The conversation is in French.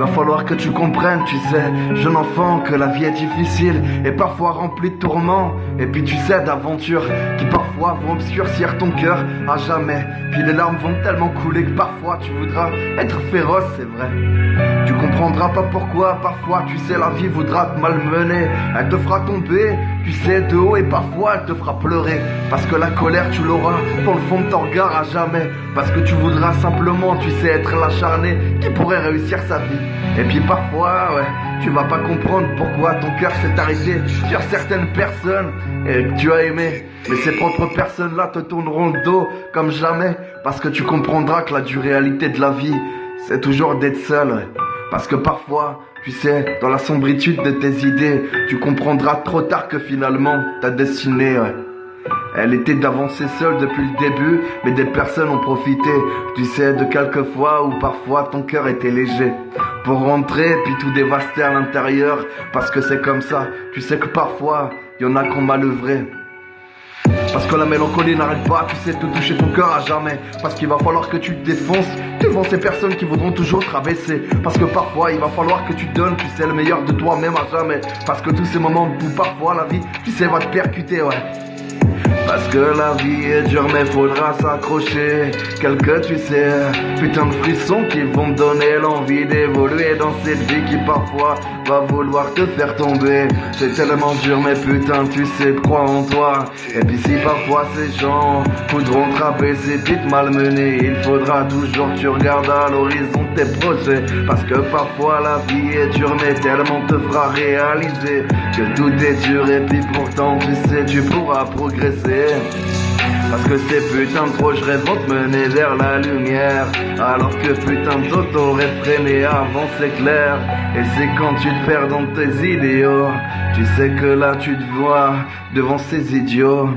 va falloir que tu comprennes, tu sais, jeune enfant, que la vie est difficile et parfois remplie de tourments. Et puis tu sais, d'aventures qui parfois vont obscurcir ton cœur à jamais. Puis les larmes vont tellement couler que parfois tu voudras être féroce, c'est vrai. Tu comprendras pas pourquoi, parfois tu sais la vie voudra te malmener. Elle te fera tomber, tu sais, de haut, et parfois elle te fera pleurer. Parce que la colère tu l'auras dans le fond de ton regard à jamais. Parce que tu voudras simplement, tu sais, être l'acharné qui pourrait réussir sa vie. Et puis parfois, ouais, tu vas pas comprendre pourquoi ton cœur s'est arrêté sur certaines personnes et que tu as aimé. Mais ces propres personnes-là te tourneront le dos comme jamais. Parce que tu comprendras que la dure réalité de la vie, c'est toujours d'être seul, ouais. Parce que parfois, tu sais, dans la sombritude de tes idées, tu comprendras trop tard que finalement, ta destinée, ouais, elle était d'avancer seule depuis le début, mais des personnes ont profité, tu sais, de quelques fois où parfois ton cœur était léger. Pour rentrer, puis tout dévaster à l'intérieur, parce que c'est comme ça, tu sais que parfois, y en a qu'on m'a levré. Parce que la mélancolie n'arrête pas, tu sais, de toucher ton cœur à jamais. Parce qu'il va falloir que tu te défonces devant ces personnes qui voudront toujours te rabaisser. Parce que parfois il va falloir que tu donnes, tu sais, le meilleur de toi-même à jamais. Parce que tous ces moments où parfois la vie, tu sais, va te percuter, ouais. Parce que la vie est dure mais faudra s'accrocher. Quelques, tu sais, putain de frissons qui vont me donner l'envie d'évoluer dans cette vie qui parfois va vouloir te faire tomber. C'est tellement dur mais putain tu sais, crois en toi. Et puis si parfois ces gens voudront te rabaisser puis te malmener, il faudra toujours que tu regardes à l'horizon tes projets. Parce que parfois la vie est dure mais tellement te fera réaliser que tout est dur et puis pourtant tu sais tu pourras progresser. Parce que ces putains de projets vont te mener vers la lumière, alors que putain d'autres t'auraient freiné avant, c'est clair. Et c'est quand tu te perds dans tes idéaux, tu sais que là tu te vois devant ces idiots.